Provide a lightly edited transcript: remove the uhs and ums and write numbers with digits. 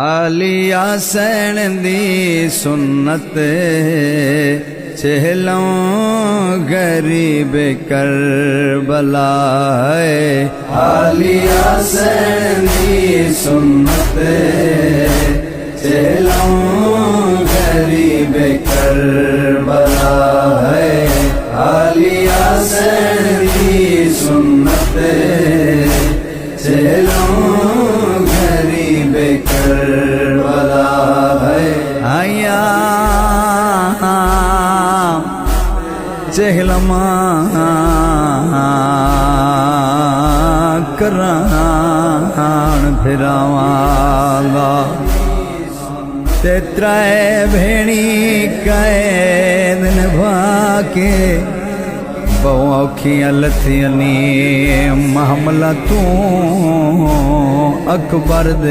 Alia San दी सुन्नत चहलों गरीब Karbala है। आलिया सैन दी सुन्नत चहलों गरीब करबला है। आलिया सैन दी सुन्नत चहलों गरीब करबला है। आया चहलमा करान फिरावांगा ते त्राए भेणी कैद निभा के बहु औखियां लथियां नी महमला तू अकबर दे